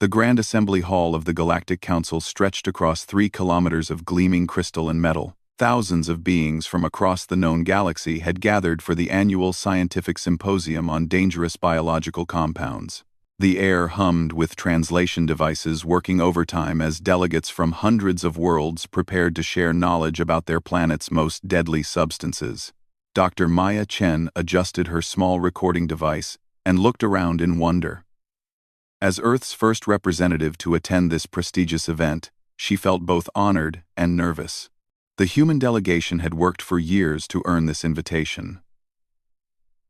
The Grand Assembly Hall of the Galactic Council stretched across 3 kilometers of gleaming crystal and metal. Thousands of beings from across the known galaxy had gathered for the annual scientific symposium on dangerous biological compounds. The air hummed with translation devices working overtime as delegates from hundreds of worlds prepared to share knowledge about their planet's most deadly substances. Dr. Maya Chen adjusted her small recording device and looked around in wonder. As Earth's first representative to attend this prestigious event, she felt both honored and nervous. The human delegation had worked for years to earn this invitation.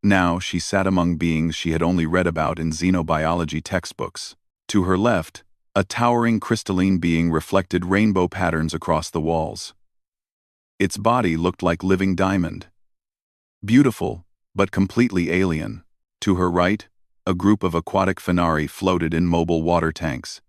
Now she sat among beings she had only read about in xenobiology textbooks. To her left, a towering crystalline being reflected rainbow patterns across the walls. Its body looked like living diamond. Beautiful, but completely alien. To her right, a group of aquatic Fenari floated in mobile water tanks,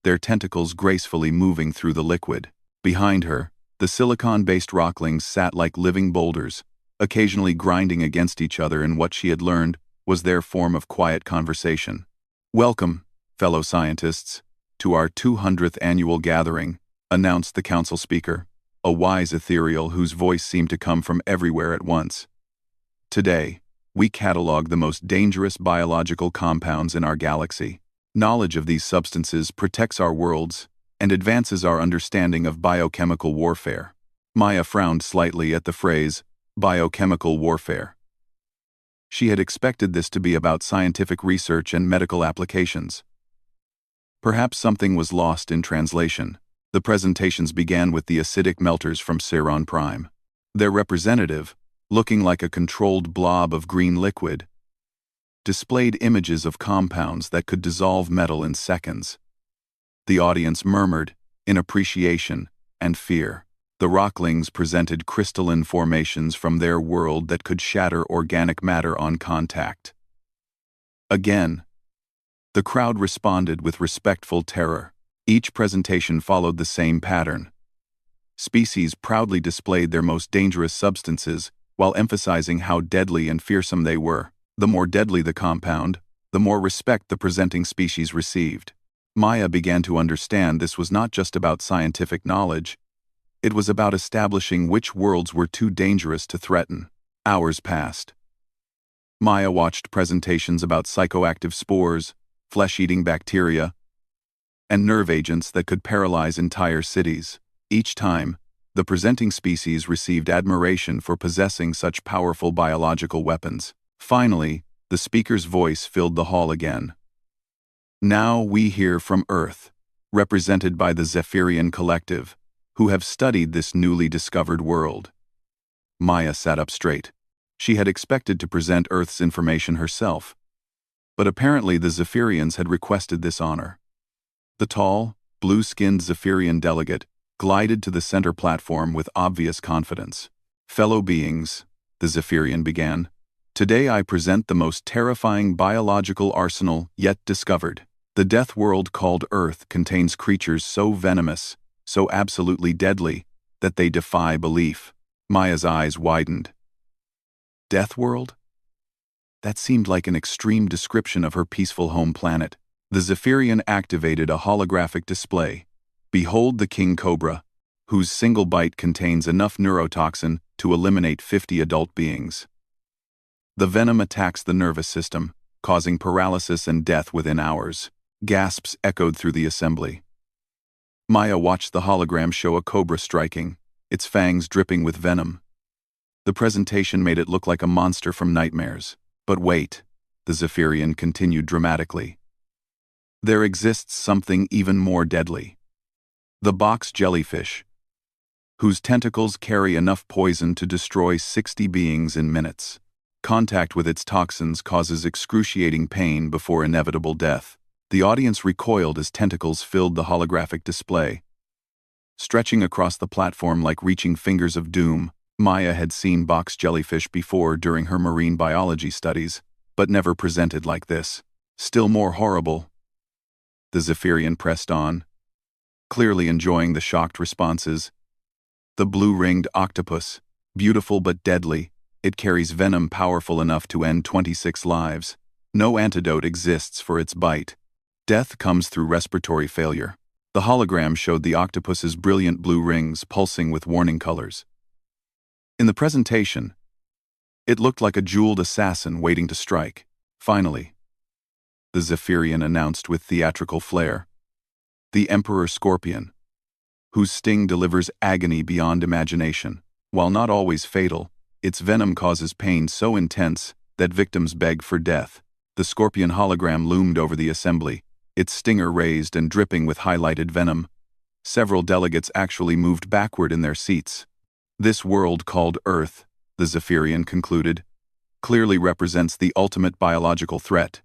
their tentacles gracefully moving through the liquid. Behind her, the silicon-based rocklings sat like living boulders, occasionally grinding against each other in what she had learned was their form of quiet conversation. "Welcome, fellow scientists, to our 200th annual gathering," announced the council speaker, a wise ethereal whose voice seemed to come from everywhere at once. "Today, we catalog the most dangerous biological compounds in our galaxy. Knowledge of these substances protects our worlds and advances our understanding of biochemical warfare." Maya frowned slightly at the phrase, biochemical warfare. She had expected this to be about scientific research and medical applications. Perhaps something was lost in translation. The presentations began with the acidic melters from Ceron Prime. Their representative, looking like a controlled blob of green liquid, displayed images of compounds that could dissolve metal in seconds. The audience murmured, in appreciation and fear. The rocklings presented crystalline formations from their world that could shatter organic matter on contact. Again, the crowd responded with respectful terror. Each presentation followed the same pattern. Species proudly displayed their most dangerous substances while emphasizing how deadly and fearsome they were. The more deadly the compound, the more respect the presenting species received. Maya began to understand this was not just about scientific knowledge. It was about establishing which worlds were too dangerous to threaten. Hours passed. Maya watched presentations about psychoactive spores, flesh-eating bacteria, and nerve agents that could paralyze entire cities. Each time, the presenting species received admiration for possessing such powerful biological weapons. Finally, the speaker's voice filled the hall again. "Now we hear from Earth, represented by the Zephyrian Collective, who have studied this newly discovered world." Maya sat up straight. She had expected to present Earth's information herself, but apparently the Zephyrians had requested this honor. The tall, blue-skinned Zephyrian delegate glided to the center platform with obvious confidence. "Fellow beings," the Zephyrian began, "today I present the most terrifying biological arsenal yet discovered. The death world called Earth contains creatures so venomous, so absolutely deadly, that they defy belief." Maya's eyes widened. Death world? That seemed like an extreme description of her peaceful home planet. The Zephyrian activated a holographic display. "Behold the king cobra, whose single bite contains enough neurotoxin to eliminate 50 adult beings. The venom attacks the nervous system, causing paralysis and death within hours." Gasps echoed through the assembly. Maya watched the hologram show a cobra striking, its fangs dripping with venom. The presentation made it look like a monster from nightmares. "But wait," the Zephyrian continued dramatically. "There exists something even more deadly. The box jellyfish, whose tentacles carry enough poison to destroy 60 beings in minutes. Contact with its toxins causes excruciating pain before inevitable death." The audience recoiled as tentacles filled the holographic display. Stretching across the platform like reaching fingers of doom, Maya had seen box jellyfish before during her marine biology studies, but never presented like this. "Still more horrible." The Zephyrian pressed on, clearly enjoying the shocked responses. "The blue-ringed octopus, beautiful but deadly, it carries venom powerful enough to end 26 lives. No antidote exists for its bite. Death comes through respiratory failure. The hologram showed the octopus's brilliant blue rings pulsing with warning colors. In the presentation, it looked like a jeweled assassin waiting to strike. Finally, the Zephyrian announced with theatrical flair, the Emperor Scorpion, whose sting delivers agony beyond imagination. While not always fatal, its venom causes pain so intense that victims beg for death. The Scorpion hologram loomed over the assembly, its stinger raised and dripping with highlighted venom. Several delegates actually moved backward in their seats. This world called Earth, the Zephyrian concluded, clearly represents the ultimate biological threat.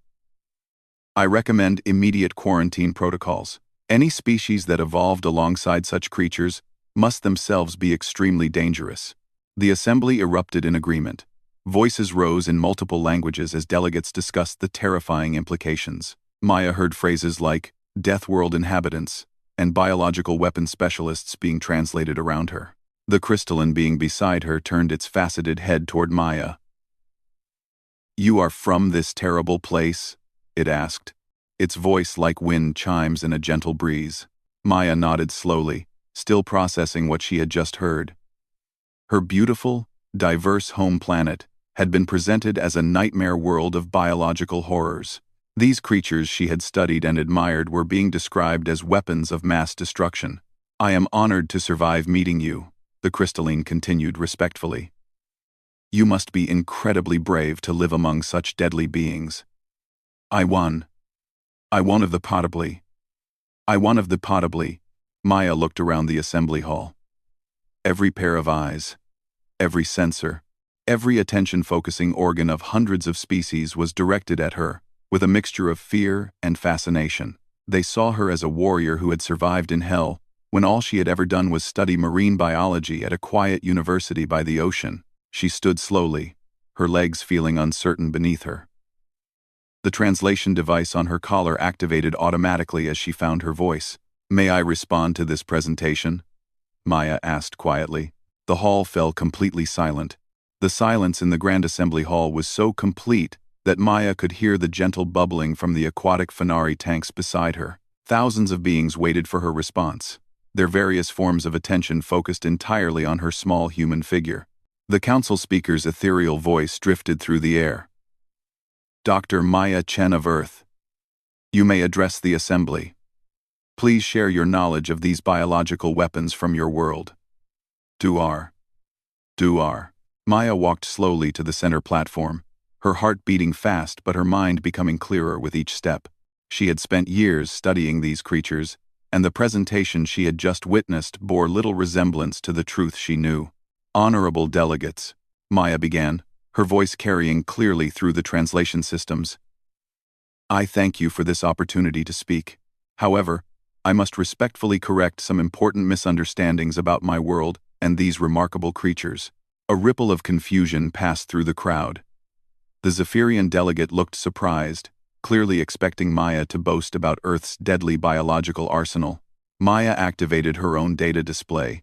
I recommend immediate quarantine protocols. Any species that evolved alongside such creatures must themselves be extremely dangerous. The assembly erupted in agreement. Voices rose in multiple languages as delegates discussed the terrifying implications. Maya heard phrases like Death World inhabitants and biological weapon specialists being translated around her. The crystalline being beside her turned its faceted head toward Maya. "You are from this terrible place?" it asked, its voice like wind chimes in a gentle breeze. Maya nodded slowly, still processing what she had just heard. Her beautiful, diverse home planet had been presented as a nightmare world of biological horrors. These creatures she had studied and admired were being described as weapons of mass destruction. "I am honored to survive meeting you," the crystalline continued respectfully. "You must be incredibly brave to live among such deadly beings." I won of the possibly. Maya looked around the assembly hall. Every pair of eyes, every sensor, every attention-focusing organ of hundreds of species was directed at her, with a mixture of fear and fascination. They saw her as a warrior who had survived in hell, when all she had ever done was study marine biology at a quiet university by the ocean. She stood slowly, her legs feeling uncertain beneath her. The translation device on her collar activated automatically as she found her voice. "May I respond to this presentation?" Maya asked quietly. The hall fell completely silent. The silence in the Grand Assembly Hall was so complete that Maya could hear the gentle bubbling from the aquatic Fenari tanks beside her. Thousands of beings waited for her response, their various forms of attention focused entirely on her small human figure. The council speaker's ethereal voice drifted through the air. "Dr. Maya Chen of Earth, you may address the assembly. Please share your knowledge of these biological weapons from your world." Duar. Maya walked slowly to the center platform, her heart beating fast but her mind becoming clearer with each step. She had spent years studying these creatures, and the presentation she had just witnessed bore little resemblance to the truth she knew. "Honorable delegates," Maya began, her voice carrying clearly through the translation systems. "I thank you for this opportunity to speak. However, I must respectfully correct some important misunderstandings about my world and these remarkable creatures." A ripple of confusion passed through the crowd. The Zephyrian delegate looked surprised, clearly expecting Maya to boast about Earth's deadly biological arsenal. Maya activated her own data display,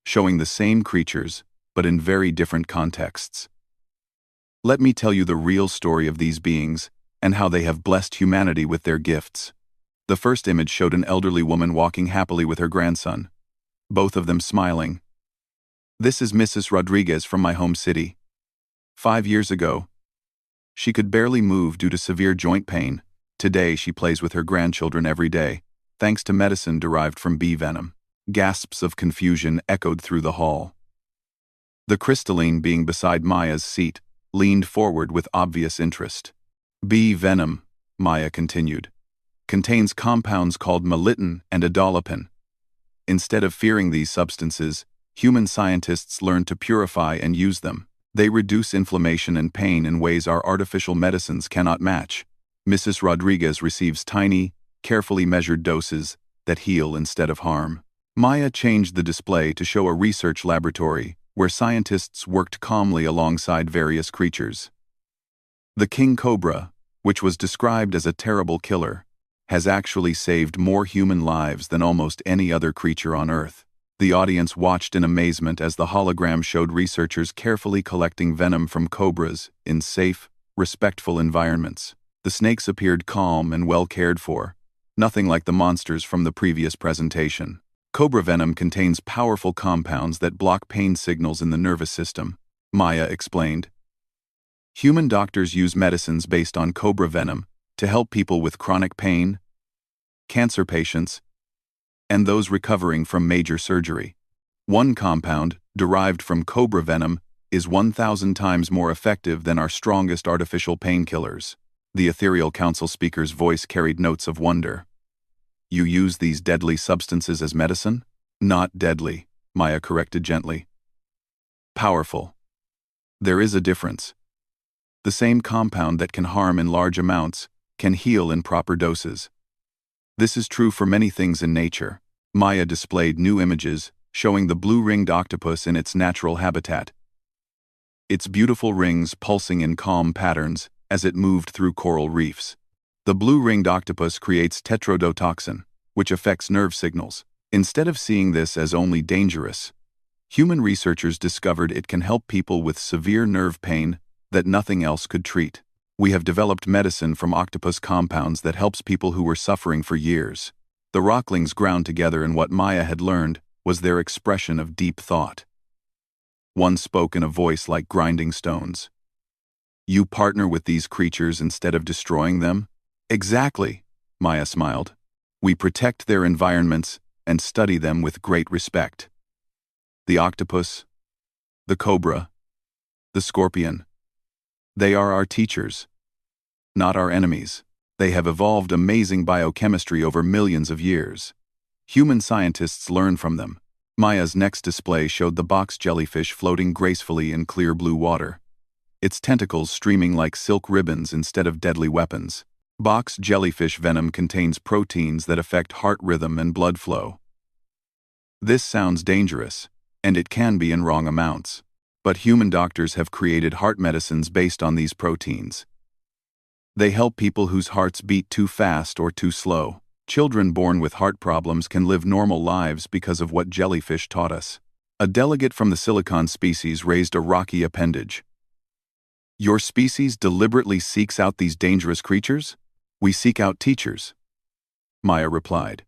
showing the same creatures, but in very different contexts. "Let me tell you the real story of these beings, and how they have blessed humanity with their gifts." The first image showed an elderly woman walking happily with her grandson, both of them smiling. "This is Mrs. Rodriguez from my home city. 5 years ago, she could barely move due to severe joint pain. Today she plays with her grandchildren every day, thanks to medicine derived from bee venom." Gasps of confusion echoed through the hall. The crystalline being beside Maya's seat leaned forward with obvious interest. "Bee venom," Maya continued, "contains compounds called melittin and adolapin. Instead of fearing these substances, human scientists learn to purify and use them. They reduce inflammation and pain in ways our artificial medicines cannot match. Mrs. Rodriguez receives tiny, carefully measured doses that heal instead of harm." Maya changed the display to show a research laboratory where scientists worked calmly alongside various creatures. The king cobra, which was described as a terrible killer, has actually saved more human lives than almost any other creature on Earth. The audience watched in amazement as the hologram showed researchers carefully collecting venom from cobras in safe, respectful environments. The snakes appeared calm and well cared for, nothing like the monsters from the previous presentation. Cobra venom contains powerful compounds that block pain signals in the nervous system, Maya explained. Human doctors use medicines based on cobra venom to help people with chronic pain, cancer patients, and those recovering from major surgery. One compound, derived from cobra venom, is 1,000 times more effective than our strongest artificial painkillers. The ethereal council speaker's voice carried notes of wonder. You use these deadly substances as medicine? Not deadly, Maya corrected gently. Powerful. There is a difference. The same compound that can harm in large amounts can heal in proper doses. This is true for many things in nature. Maya displayed new images showing the blue-ringed octopus in its natural habitat. Its beautiful rings pulsing in calm patterns as it moved through coral reefs. The blue-ringed octopus creates tetrodotoxin, which affects nerve signals. Instead of seeing this as only dangerous, human researchers discovered it can help people with severe nerve pain that nothing else could treat. We have developed medicine from octopus compounds that helps people who were suffering for years. The rocklings ground together, and what Maya had learned was their expression of deep thought. One spoke in a voice like grinding stones. You partner with these creatures instead of destroying them? Exactly, Maya smiled. We protect their environments and study them with great respect. The octopus, the cobra, the scorpion. They are our teachers, not our enemies. They have evolved amazing biochemistry over millions of years. Human scientists learn from them. Maya's next display showed the box jellyfish floating gracefully in clear blue water, its tentacles streaming like silk ribbons instead of deadly weapons. Box jellyfish venom contains proteins that affect heart rhythm and blood flow. This sounds dangerous, and it can be in wrong amounts. But human doctors have created heart medicines based on these proteins. They help people whose hearts beat too fast or too slow. Children born with heart problems can live normal lives because of what jellyfish taught us. A delegate from the silicon species raised a rocky appendage. Your species deliberately seeks out these dangerous creatures? We seek out teachers, Maya replied.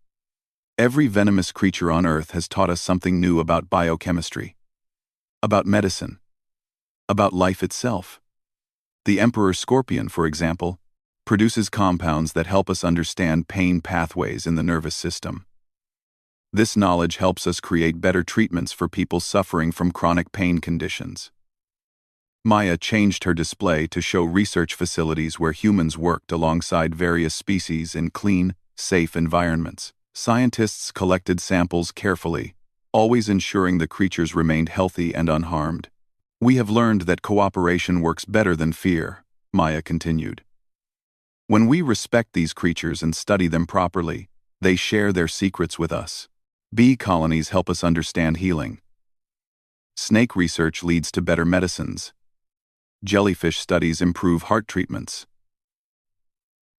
Every venomous creature on Earth has taught us something new about biochemistry, about medicine, about life itself. The emperor scorpion, for example, produces compounds that help us understand pain pathways in the nervous system. This knowledge helps us create better treatments for people suffering from chronic pain conditions. Maya changed her display to show research facilities where humans worked alongside various species in clean, safe environments. Scientists collected samples carefully, always ensuring the creatures remained healthy and unharmed. We have learned that cooperation works better than fear, Maya continued. When we respect these creatures and study them properly, they share their secrets with us. Bee colonies help us understand healing. Snake research leads to better medicines. Jellyfish studies improve heart treatments.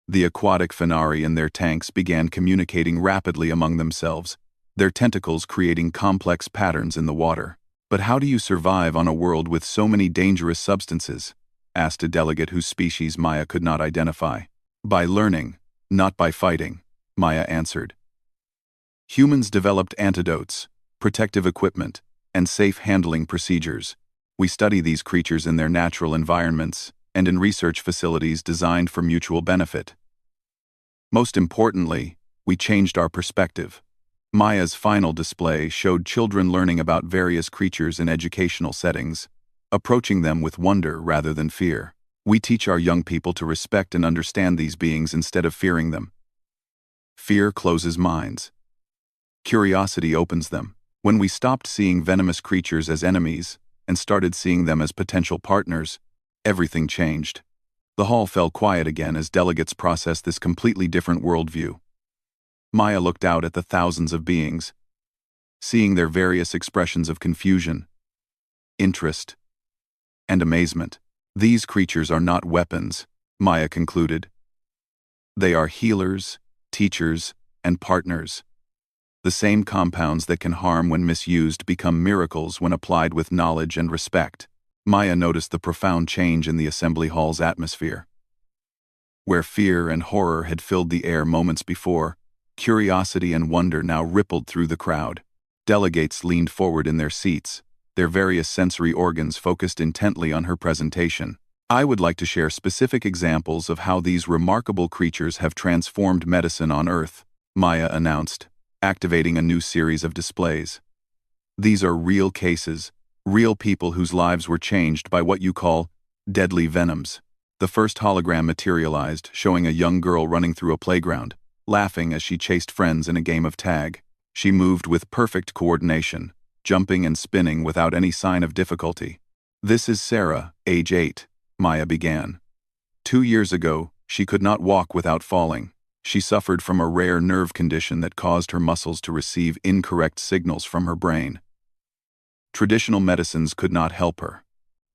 The aquatic Phenari in their tanks began communicating rapidly among themselves, their tentacles creating complex patterns in the water. But how do you survive on a world with so many dangerous substances? Asked a delegate whose species Maya could not identify. By learning, not by fighting, Maya answered. Humans developed antidotes, protective equipment, and safe handling procedures. We study these creatures in their natural environments and in research facilities designed for mutual benefit. Most importantly, we changed our perspective. Maya's final display showed children learning about various creatures in educational settings, approaching them with wonder rather than fear. We teach our young people to respect and understand these beings instead of fearing them. Fear closes minds. Curiosity opens them. When we stopped seeing venomous creatures as enemies and started seeing them as potential partners, everything changed. The hall fell quiet again as delegates processed this completely different worldview. Maya looked out at the thousands of beings, seeing their various expressions of confusion, interest, and amazement. These creatures are not weapons, Maya concluded. They are healers, teachers, and partners. The same compounds that can harm when misused become miracles when applied with knowledge and respect. Maya noticed the profound change in the assembly hall's atmosphere. Where fear and horror had filled the air moments before, curiosity and wonder now rippled through the crowd. Delegates leaned forward in their seats, their various sensory organs focused intently on her presentation. I would like to share specific examples of how these remarkable creatures have transformed medicine on Earth, Maya announced, activating a new series of displays. These are real cases, real people whose lives were changed by what you call deadly venoms. The first hologram materialized, showing a young girl running through a playground, laughing as she chased friends in a game of tag. She moved with perfect coordination, jumping and spinning without any sign of difficulty. "This is Sarah, age 8, Maya began. 2 years ago, she could not walk without falling. She suffered from a rare nerve condition that caused her muscles to receive incorrect signals from her brain. Traditional medicines could not help her."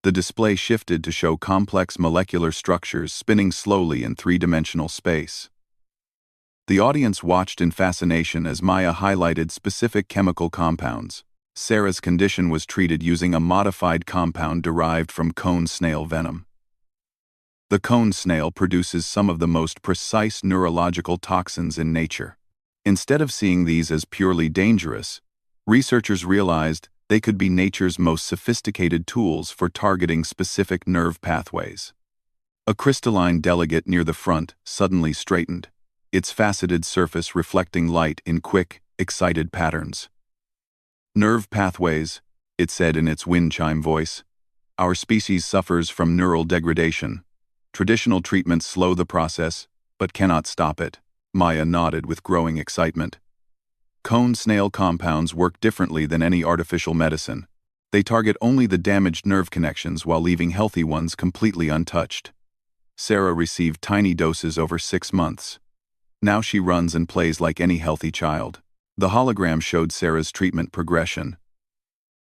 The display shifted to show complex molecular structures spinning slowly in three-dimensional space. The audience watched in fascination as Maya highlighted specific chemical compounds. Sarah's condition was treated using a modified compound derived from cone snail venom. The cone snail produces some of the most precise neurological toxins in nature. Instead of seeing these as purely dangerous, researchers realized they could be nature's most sophisticated tools for targeting specific nerve pathways. A crystalline delegate near the front suddenly straightened, its faceted surface reflecting light in quick, excited patterns. "Nerve pathways," it said in its wind chime voice. "Our species suffers from neural degradation. Traditional treatments slow the process, but cannot stop it." Maya nodded with growing excitement. "Cone snail compounds work differently than any artificial medicine. They target only the damaged nerve connections while leaving healthy ones completely untouched. Sarah received tiny doses over 6 months. Now she runs and plays like any healthy child." The hologram showed Sarah's treatment progression.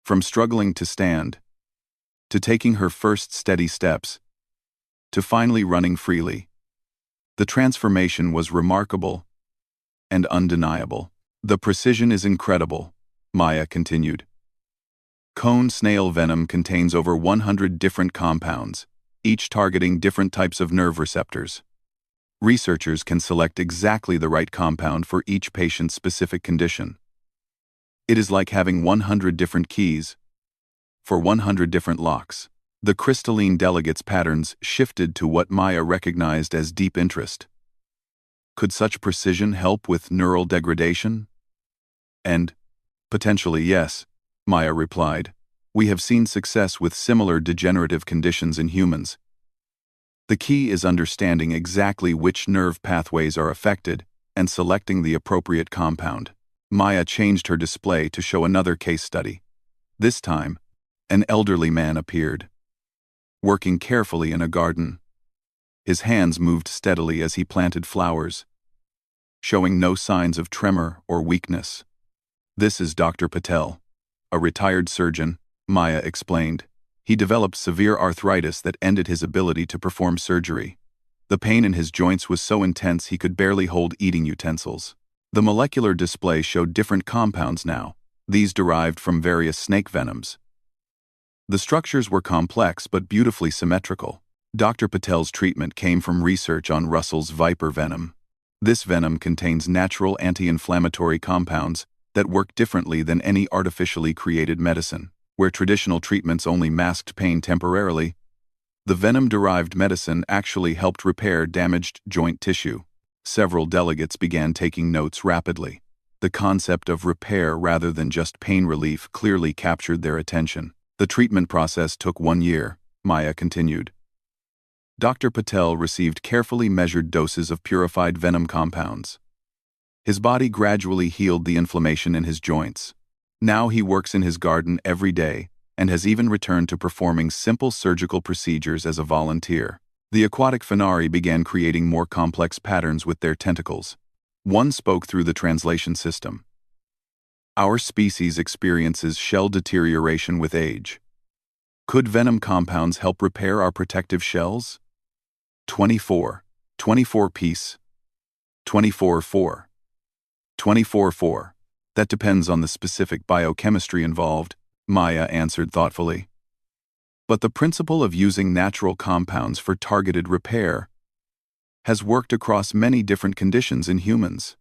From struggling to stand, to taking her first steady steps, to finally running freely. The transformation was remarkable and undeniable. "The precision is incredible," Maya continued. "Cone snail venom contains over 100 different compounds, each targeting different types of nerve receptors. Researchers can select exactly the right compound for each patient's specific condition. It is like having 100 different keys for 100 different locks." The crystalline delegate's patterns shifted to what Maya recognized as deep interest. Could such precision help with neural degradation? And, potentially yes, Maya replied. "We have seen success with similar degenerative conditions in humans. The key is understanding exactly which nerve pathways are affected and selecting the appropriate compound." Maya changed her display to show another case study. This time, an elderly man appeared, working carefully in a garden. His hands moved steadily as he planted flowers, showing no signs of tremor or weakness. "This is Dr. Patel, a retired surgeon," Maya explained. "He developed severe arthritis that ended his ability to perform surgery. The pain in his joints was so intense he could barely hold eating utensils." The molecular display showed different compounds now, these derived from various snake venoms. The structures were complex but beautifully symmetrical. Dr. Patel's treatment came from research on Russell's viper venom. This venom contains natural anti-inflammatory compounds that work differently than any artificially created medicine. Where traditional treatments only masked pain temporarily, the venom-derived medicine actually helped repair damaged joint tissue. Several delegates began taking notes rapidly. The concept of repair rather than just pain relief clearly captured their attention. "The treatment process took 1 year," Maya continued. "Dr. Patel received carefully measured doses of purified venom compounds. His body gradually healed the inflammation in his joints. Now he works in his garden every day and has even returned to performing simple surgical procedures as a volunteer." The aquatic Fenari began creating more complex patterns with their tentacles. One spoke through the translation system. "Our species experiences shell deterioration with age. Could venom compounds help repair our protective shells? 24 piece. 24-4. 24-4. That depends on the specific biochemistry involved," Maya answered thoughtfully. "But the principle of using natural compounds for targeted repair has worked across many different conditions in humans.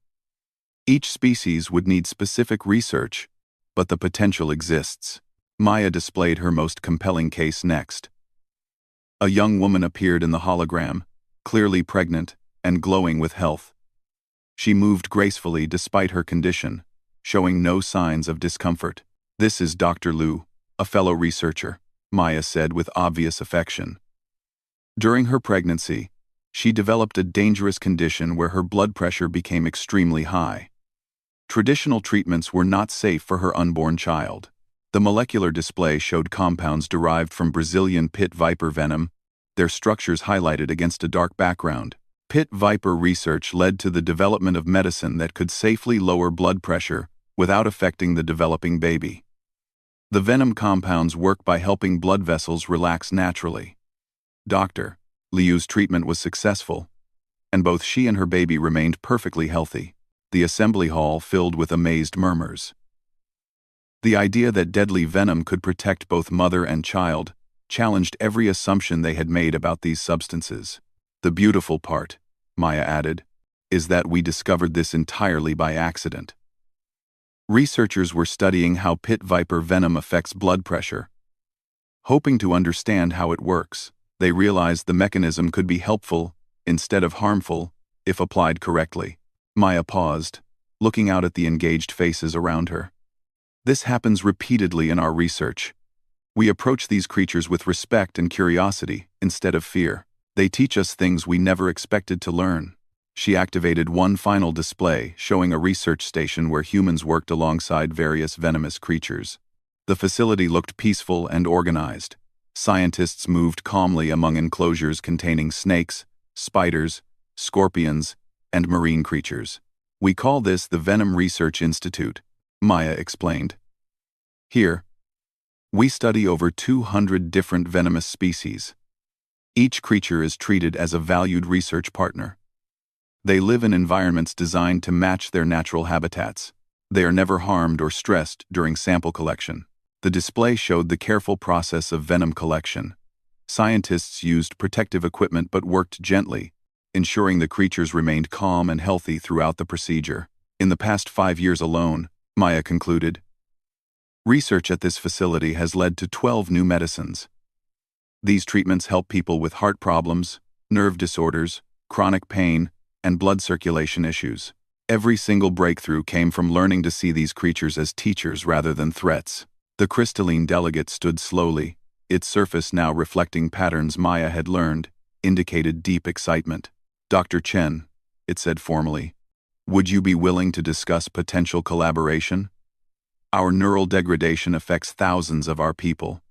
Each species would need specific research, but the potential exists. Maya displayed her most compelling case next. A young woman appeared in the hologram, clearly pregnant and glowing with health. She moved gracefully despite her condition, showing no signs of discomfort. "This is Dr. Liu, a fellow researcher," Maya said with obvious affection. During her pregnancy, she developed a dangerous condition where her blood pressure became extremely high. Traditional treatments were not safe for her unborn child. The molecular display showed compounds derived from Brazilian pit viper venom, their structures highlighted against a dark background. Pit viper research led to the development of medicine that could safely lower blood pressure without affecting the developing baby. The venom compounds work by helping blood vessels relax naturally. Dr. Liu's treatment was successful, and both she and her baby remained perfectly healthy. The assembly hall filled with amazed murmurs. The idea that deadly venom could protect both mother and child challenged every assumption they had made about these substances. "The beautiful part," Maya added, "is that we discovered this entirely by accident." Researchers were studying how pit viper venom affects blood pressure. Hoping to understand how it works, they realized the mechanism could be helpful instead of harmful if applied correctly. Maya paused, looking out at the engaged faces around her. "This happens repeatedly in our research. We approach these creatures with respect and curiosity instead of fear. They teach us things we never expected to learn." She activated one final display showing a research station where humans worked alongside various venomous creatures. The facility looked peaceful and organized. Scientists moved calmly among enclosures containing snakes, spiders, scorpions, and marine creatures. "We call this the Venom Research Institute," Maya explained. "Here, we study over 200 different venomous species. Each creature is treated as a valued research partner. They live in environments designed to match their natural habitats. They are never harmed or stressed during sample collection." The display showed the careful process of venom collection. Scientists used protective equipment but worked gently, ensuring the creatures remained calm and healthy throughout the procedure. "In the past 5 years alone," Maya concluded, "research at this facility has led to 12 new medicines. These treatments help people with heart problems, nerve disorders, chronic pain, and blood circulation issues. Every single breakthrough came from learning to see these creatures as teachers rather than threats." The crystalline delegate stood slowly, its surface now reflecting patterns Maya had learned, indicated deep excitement. "Dr. Chen," it said formally, "would you be willing to discuss potential collaboration? Our neural degradation affects thousands of our people,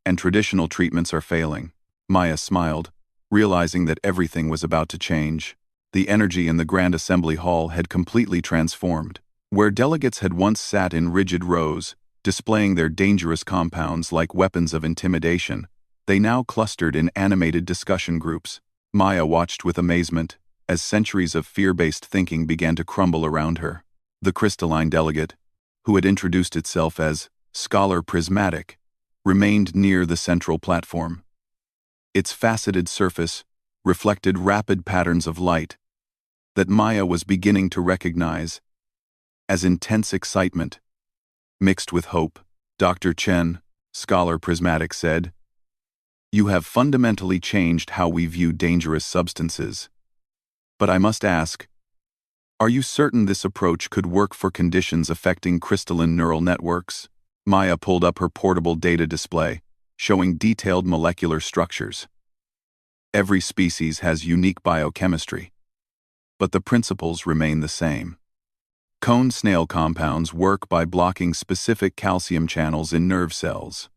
and traditional treatments are failing." Maya smiled, realizing that everything was about to change. The energy in the Grand Assembly Hall had completely transformed. Where delegates had once sat in rigid rows, displaying their dangerous compounds like weapons of intimidation, they now clustered in animated discussion groups. Maya watched with amazement as centuries of fear-based thinking began to crumble around her. The crystalline delegate, who had introduced itself as Scholar Prismatic, remained near the central platform. Its faceted surface reflected rapid patterns of light that Maya was beginning to recognize as intense excitement mixed with hope. "Dr. Chen," Scholar Prismatic said, "you have fundamentally changed how we view dangerous substances. But I must ask, are you certain this approach could work for conditions affecting crystalline neural networks?" Maya pulled up her portable data display, showing detailed molecular structures. "Every species has unique biochemistry, but the principles remain the same. Cone snail compounds work by blocking specific calcium channels in nerve cells.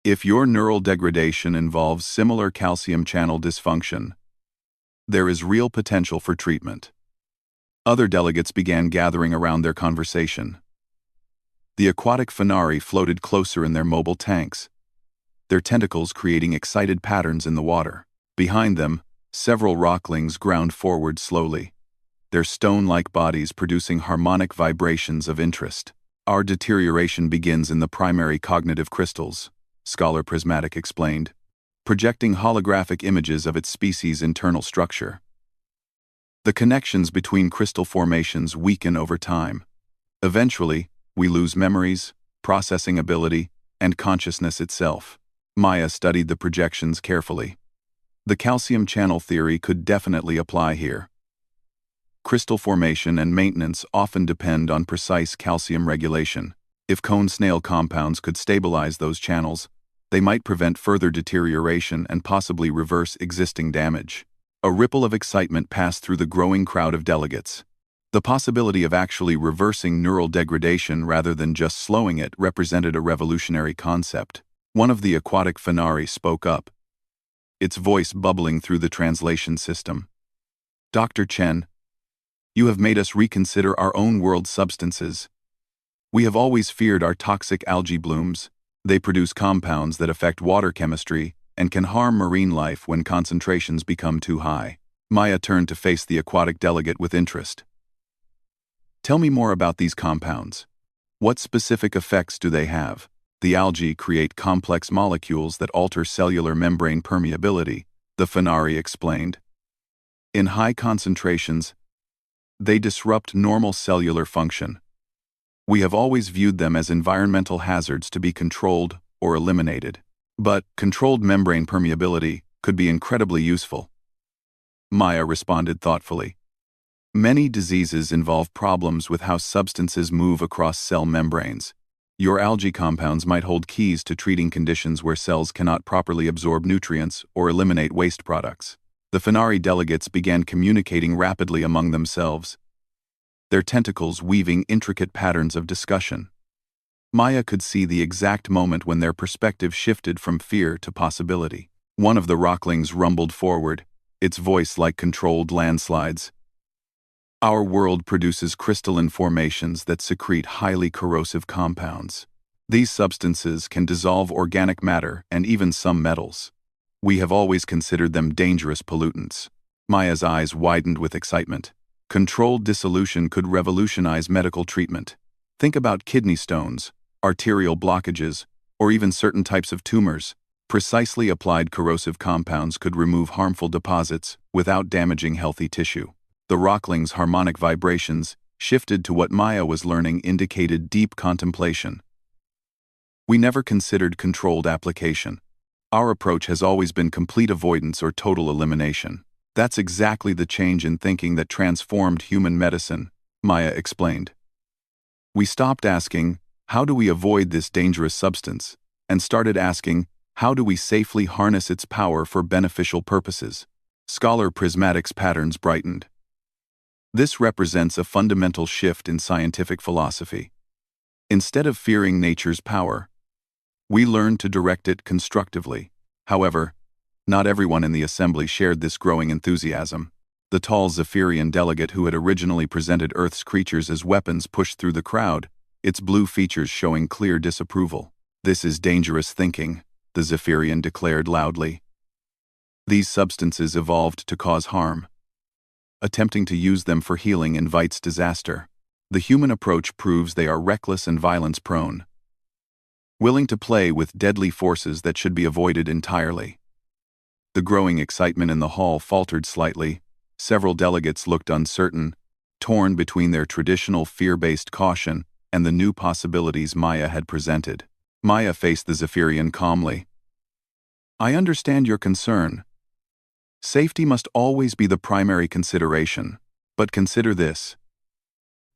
If your neural degradation involves similar calcium channel dysfunction, there is real potential for treatment." Other delegates began gathering around their conversation. The aquatic Fenari floated closer in their mobile tanks, their tentacles creating excited patterns in the water. Behind them, several rocklings ground forward slowly, their stone-like bodies producing harmonic vibrations of interest. "Our deterioration begins in the primary cognitive crystals," Scholar Prismatic explained, projecting holographic images of its species' internal structure. The connections between crystal formations weaken over time. Eventually, we lose memories, processing ability, and consciousness itself. Maya studied the projections carefully. The calcium channel theory could definitely apply here. Crystal formation and maintenance often depend on precise calcium regulation. If cone snail compounds could stabilize those channels, they might prevent further deterioration and possibly reverse existing damage. A ripple of excitement passed through the growing crowd of delegates. The possibility of actually reversing neural degradation rather than just slowing it represented a revolutionary concept. One of the aquatic Fenari spoke up, its voice bubbling through the translation system. Dr. Chen, you have made us reconsider our own world substances. We have always feared our toxic algae blooms. They produce compounds that affect water chemistry and can harm marine life when concentrations become too high. Maya turned to face the aquatic delegate with interest. Tell me more about these compounds. What specific effects do they have? The algae create complex molecules that alter cellular membrane permeability, the Fenari explained. In high concentrations, they disrupt normal cellular function. We have always viewed them as environmental hazards to be controlled or eliminated. But controlled membrane permeability could be incredibly useful. Maya responded thoughtfully. Many diseases involve problems with how substances move across cell membranes. Your algae compounds might hold keys to treating conditions where cells cannot properly absorb nutrients or eliminate waste products. The Fenari delegates began communicating rapidly among themselves, their tentacles weaving intricate patterns of discussion. Maya could see the exact moment when their perspective shifted from fear to possibility. One of the rocklings rumbled forward, its voice like controlled landslides. Our world produces crystalline formations that secrete highly corrosive compounds. These substances can dissolve organic matter and even some metals. We have always considered them dangerous pollutants. Maya's eyes widened with excitement. Controlled dissolution could revolutionize medical treatment. Think about kidney stones, arterial blockages, or even certain types of tumors. Precisely applied corrosive compounds could remove harmful deposits without damaging healthy tissue. The rockling's harmonic vibrations shifted to what Maya was learning indicated deep contemplation. We never considered controlled application. Our approach has always been complete avoidance or total elimination. That's exactly the change in thinking that transformed human medicine, Maya explained. We stopped asking, how do we avoid this dangerous substance, and started asking, how do we safely harness its power for beneficial purposes? Scholar Prismatic's patterns brightened. This represents a fundamental shift in scientific philosophy. Instead of fearing nature's power, we learn to direct it constructively. However, not everyone in the assembly shared this growing enthusiasm. The tall Zephyrian delegate who had originally presented Earth's creatures as weapons pushed through the crowd, its blue features showing clear disapproval. This is dangerous thinking, the Zephyrian declared loudly. These substances evolved to cause harm. Attempting to use them for healing invites disaster. The human approach proves they are reckless and violence-prone, willing to play with deadly forces that should be avoided entirely. The growing excitement in the hall faltered slightly. Several delegates looked uncertain, torn between their traditional fear-based caution and the new possibilities Maya had presented. Maya faced the Zephyrian calmly. I understand your concern. Safety must always be the primary consideration, but consider this.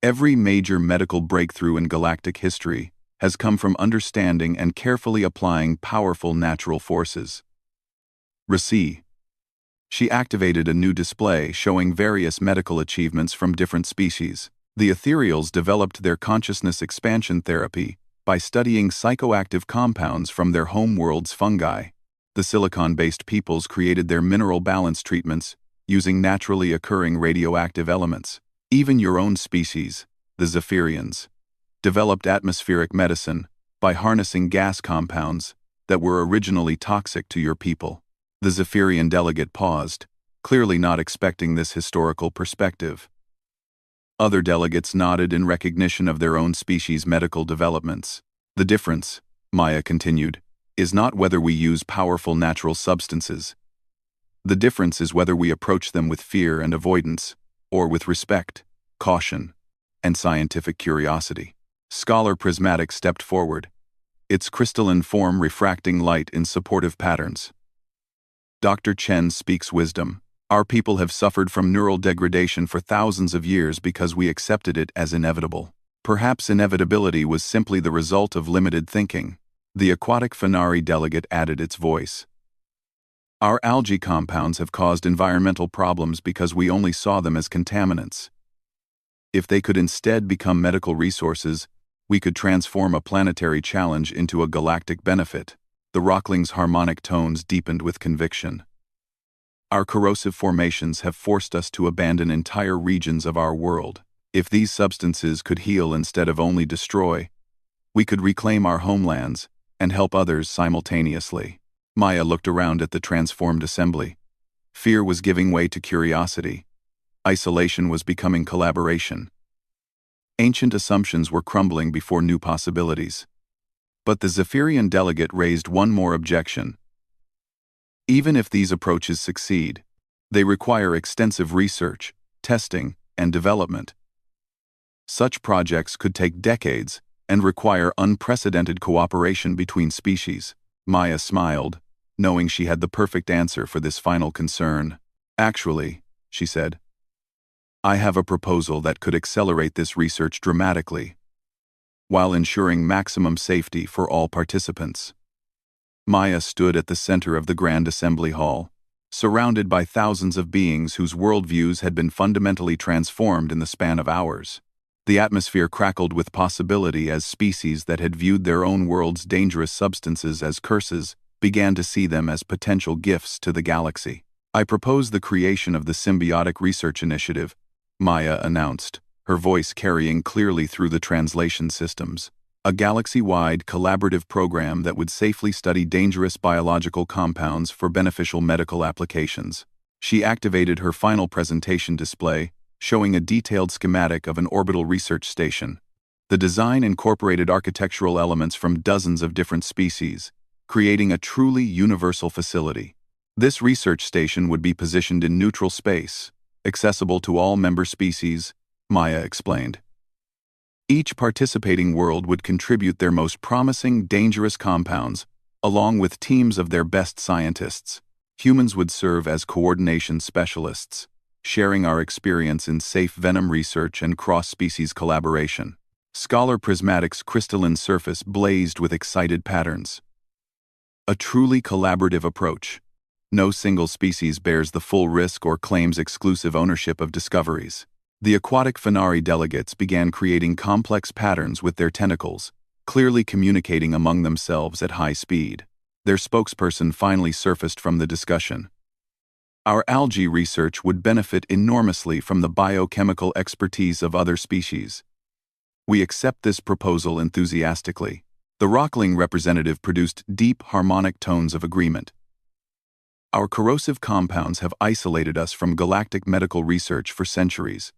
Every major medical breakthrough in galactic history has come from understanding and carefully applying powerful natural forces. Reci. She activated a new display showing various medical achievements from different species. The ethereals developed their consciousness expansion therapy by studying psychoactive compounds from their homeworld's fungi. The silicon-based peoples created their mineral balance treatments using naturally occurring radioactive elements. Even your own species, the Zephyrians, developed atmospheric medicine by harnessing gas compounds that were originally toxic to your people. The Zephyrian delegate paused, clearly not expecting this historical perspective. Other delegates nodded in recognition of their own species' medical developments. The difference, Maya continued, is not whether we use powerful natural substances. The difference is whether we approach them with fear and avoidance, or with respect, caution, and scientific curiosity. Scholar Prismatic stepped forward, its crystalline form refracting light in supportive patterns. Dr. Chen speaks wisdom. Our people have suffered from neural degradation for thousands of years because we accepted it as inevitable. Perhaps inevitability was simply the result of limited thinking. The aquatic Fenari delegate added its voice. Our algae compounds have caused environmental problems because we only saw them as contaminants. If they could instead become medical resources, we could transform a planetary challenge into a galactic benefit. The Rockling's harmonic tones deepened with conviction. Our corrosive formations have forced us to abandon entire regions of our world. If these substances could heal instead of only destroy, we could reclaim our homelands and help others simultaneously. Maya looked around at the transformed assembly. Fear was giving way to curiosity. Isolation was becoming collaboration. Ancient assumptions were crumbling before new possibilities. But the Zephyrian delegate raised one more objection. Even if these approaches succeed, they require extensive research, testing, and development. Such projects could take decades and require unprecedented cooperation between species. Maya smiled, knowing she had the perfect answer for this final concern. Actually, she said, I have a proposal that could accelerate this research dramatically, while ensuring maximum safety for all participants. Maya stood at the center of the Grand Assembly Hall, surrounded by thousands of beings whose worldviews had been fundamentally transformed in the span of hours. The atmosphere crackled with possibility as species that had viewed their own world's dangerous substances as curses began to see them as potential gifts to the galaxy. I propose the creation of the Symbiotic Research Initiative, Maya announced, her voice carrying clearly through the translation systems. A galaxy-wide collaborative program that would safely study dangerous biological compounds for beneficial medical applications. She activated her final presentation display, showing a detailed schematic of an orbital research station. The design incorporated architectural elements from dozens of different species, creating a truly universal facility. This research station would be positioned in neutral space, accessible to all member species, Maya explained. Each participating world would contribute their most promising, dangerous compounds, along with teams of their best scientists. Humans would serve as coordination specialists, sharing our experience in safe venom research and cross-species collaboration. Scholar Prismatic's crystalline surface blazed with excited patterns. A truly collaborative approach. No single species bears the full risk or claims exclusive ownership of discoveries. The aquatic Fenari delegates began creating complex patterns with their tentacles, clearly communicating among themselves at high speed. Their spokesperson finally surfaced from the discussion. Our algae research would benefit enormously from the biochemical expertise of other species. We accept this proposal enthusiastically. The Rockling representative produced deep harmonic tones of agreement. Our corrosive compounds have isolated us from galactic medical research for centuries.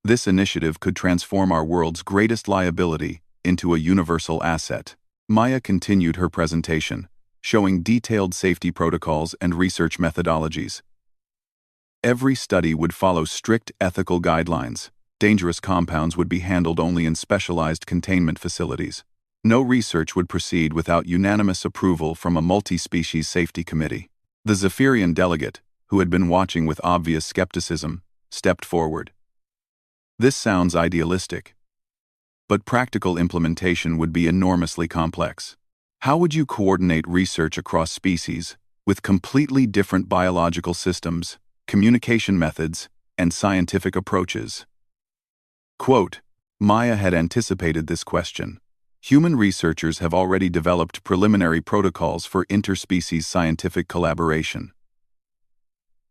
This initiative could transform our world's greatest liability into a universal asset. Maya continued her presentation, showing detailed safety protocols and research methodologies. Every study would follow strict ethical guidelines. Dangerous compounds would be handled only in specialized containment facilities. No research would proceed without unanimous approval from a multi-species safety committee. The Zephyrian delegate, who had been watching with obvious skepticism, stepped forward. This sounds idealistic, but practical implementation would be enormously complex. How would you coordinate research across species with completely different biological systems, communication methods, and scientific approaches? Quote, Maya had anticipated this question. Human researchers have already developed preliminary protocols for interspecies scientific collaboration.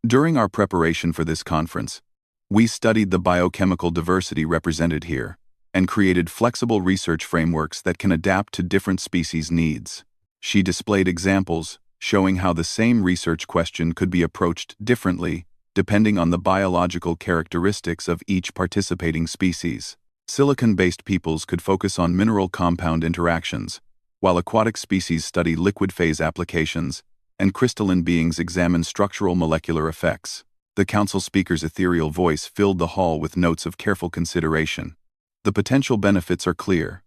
During our preparation for this conference, we studied the biochemical diversity represented here and created flexible research frameworks that can adapt to different species' needs. She displayed examples showing how the same research question could be approached differently depending on the biological characteristics of each participating species. Silicon-based peoples could focus on mineral compound interactions, while aquatic species study liquid phase applications, and crystalline beings examine structural molecular effects. The council speaker's ethereal voice filled the hall with notes of careful consideration. The potential benefits are clear,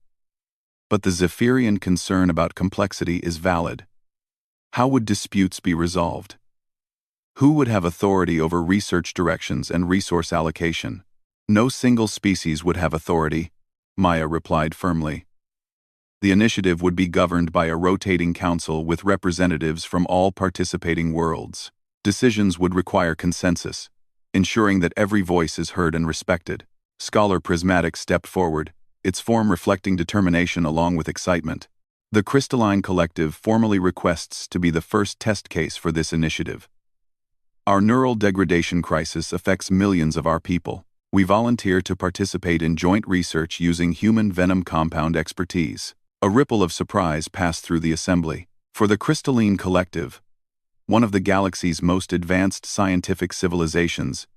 but the Zephyrian concern about complexity is valid. How would disputes be resolved? Who would have authority over research directions and resource allocation? No single species would have authority, Maya replied firmly. The initiative would be governed by a rotating council with representatives from all participating worlds. Decisions would require consensus, ensuring that every voice is heard and respected. Scholar Prismatic stepped forward, its form reflecting determination along with excitement. The Crystalline Collective formally requests to be the first test case for this initiative. Our neural degradation crisis affects millions of our people. We volunteer to participate in joint research using human venom compound expertise. A ripple of surprise passed through the assembly. For the Crystalline Collective, one of the galaxy's most advanced scientific civilizations,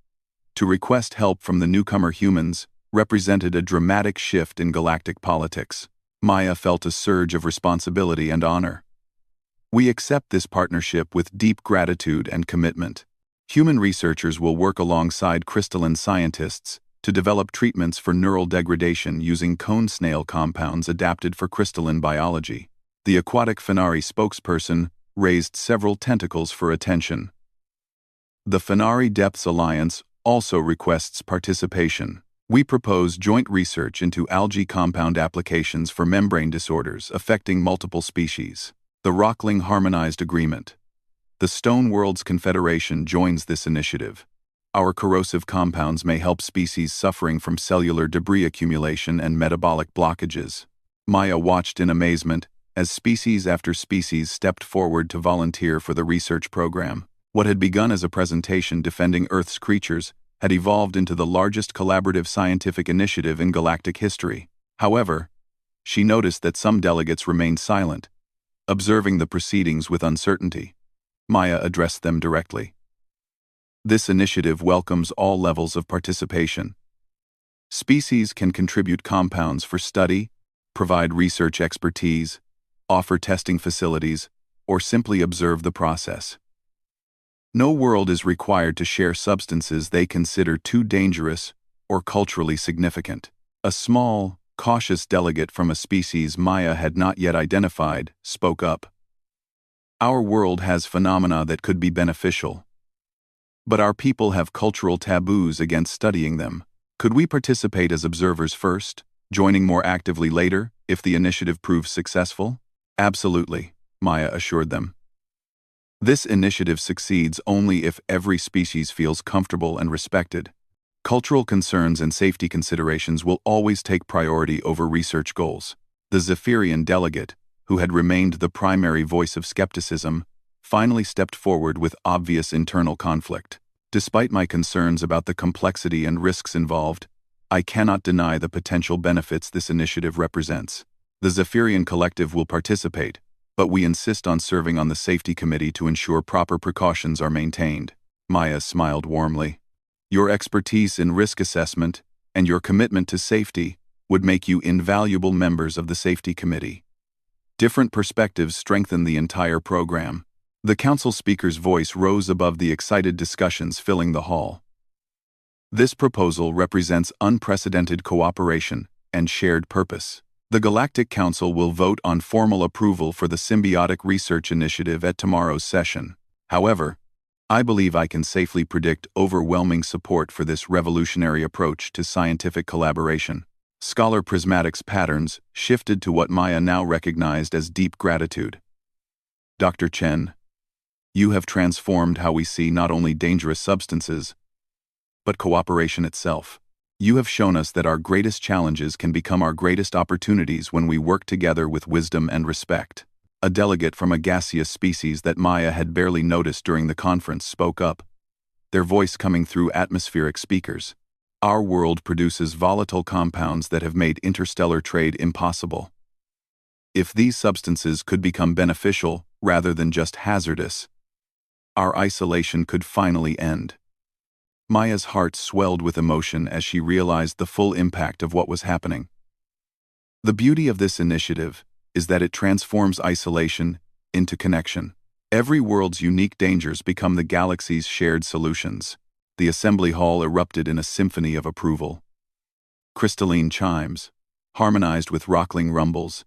to request help from the newcomer humans represented a dramatic shift in galactic politics. Maya felt a surge of responsibility and honor. We accept this partnership with deep gratitude and commitment. Human researchers will work alongside crystalline scientists to develop treatments for neural degradation using cone snail compounds adapted for crystalline biology. The aquatic Fenari spokesperson raised several tentacles for attention. The Fenari Depths Alliance also requests participation. We propose joint research into algae compound applications for membrane disorders affecting multiple species. The Rockling Harmonized Agreement. The Stone Worlds Confederation joins this initiative. Our corrosive compounds may help species suffering from cellular debris accumulation and metabolic blockages. Maya watched in amazement as species after species stepped forward to volunteer for the research program. What had begun as a presentation defending Earth's creatures had evolved into the largest collaborative scientific initiative in galactic history. However, she noticed that some delegates remained silent, observing the proceedings with uncertainty. Maya addressed them directly. This initiative welcomes all levels of participation. Species can contribute compounds for study, provide research expertise, offer testing facilities, or simply observe the process. No world is required to share substances they consider too dangerous or culturally significant. A small, cautious delegate from a species Maya had not yet identified spoke up. Our world has phenomena that could be beneficial, but our people have cultural taboos against studying them. Could we participate as observers first, joining more actively later, if the initiative proves successful? Absolutely, Maya assured them. This initiative succeeds only if every species feels comfortable and respected. Cultural concerns and safety considerations will always take priority over research goals. The Zephyrian delegate, who had remained the primary voice of skepticism, finally stepped forward with obvious internal conflict. Despite my concerns about the complexity and risks involved, I cannot deny the potential benefits this initiative represents. The Zephyrian Collective will participate, but we insist on serving on the safety committee to ensure proper precautions are maintained. Maya smiled warmly. Your expertise in risk assessment and your commitment to safety would make you invaluable members of the safety committee. Different perspectives strengthen the entire program. The council speaker's voice rose above the excited discussions filling the hall. This proposal represents unprecedented cooperation and shared purpose. The Galactic Council will vote on formal approval for the Symbiotic Research Initiative at tomorrow's session. However, I believe I can safely predict overwhelming support for this revolutionary approach to scientific collaboration. Scholar Prismatic's patterns shifted to what Maya now recognized as deep gratitude. Dr. Chen, you have transformed how we see not only dangerous substances, but cooperation itself. You have shown us that our greatest challenges can become our greatest opportunities when we work together with wisdom and respect. A delegate from a gaseous species that Maya had barely noticed during the conference spoke up, their voice coming through atmospheric speakers. Our world produces volatile compounds that have made interstellar trade impossible. If these substances could become beneficial rather than just hazardous, our isolation could finally end. Maya's heart swelled with emotion as she realized the full impact of what was happening. The beauty of this initiative is that it transforms isolation into connection. Every world's unique dangers become the galaxy's shared solutions. The assembly hall erupted in a symphony of approval. Crystalline chimes, harmonized with rockling rumbles,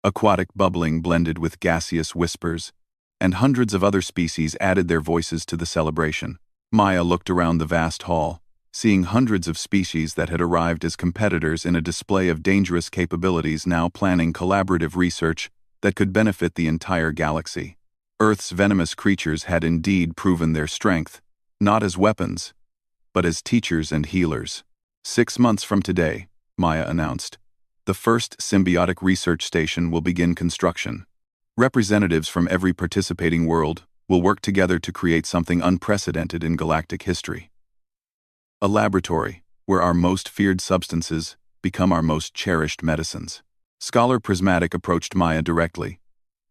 aquatic bubbling blended with gaseous whispers, and hundreds of other species added their voices to the celebration. Maya looked around the vast hall, seeing hundreds of species that had arrived as competitors in a display of dangerous capabilities now planning collaborative research that could benefit the entire galaxy. Earth's venomous creatures had indeed proven their strength, not as weapons, but as teachers and healers. 6 months from today, Maya announced, the first symbiotic research station will begin construction. Representatives from every participating world will work together to create something unprecedented in galactic history. A laboratory where our most feared substances become our most cherished medicines. Scholar Prismatic approached Maya directly,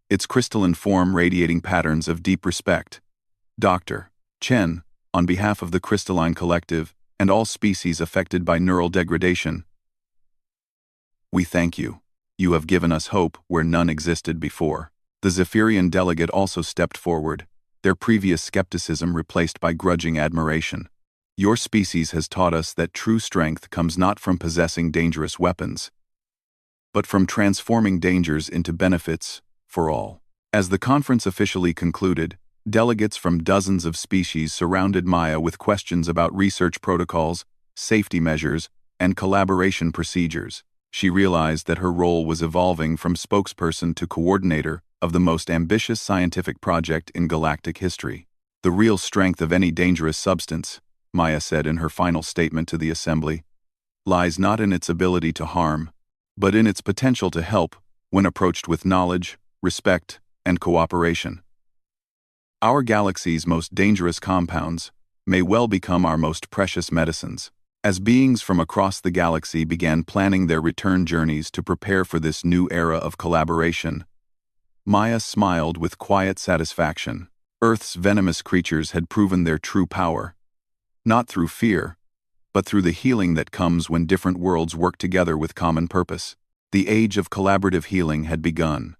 its crystalline form radiating patterns of deep respect. Dr. Chen, on behalf of the Crystalline Collective and all species affected by neural degradation, we thank you. You have given us hope where none existed before. The Zephyrian delegate also stepped forward, their previous skepticism replaced by grudging admiration. Your species has taught us that true strength comes not from possessing dangerous weapons, but from transforming dangers into benefits for all. As the conference officially concluded, delegates from dozens of species surrounded Maya with questions about research protocols, safety measures, and collaboration procedures. She realized that her role was evolving from spokesperson to coordinator of the most ambitious scientific project in galactic history. The real strength of any dangerous substance, Maya said in her final statement to the assembly, lies not in its ability to harm, but in its potential to help when approached with knowledge, respect, and cooperation. Our galaxy's most dangerous compounds may well become our most precious medicines. As beings from across the galaxy began planning their return journeys to prepare for this new era of collaboration, Maya smiled with quiet satisfaction. Earth's venomous creatures had proven their true power, not through fear, but through the healing that comes when different worlds work together with common purpose. The age of collaborative healing had begun.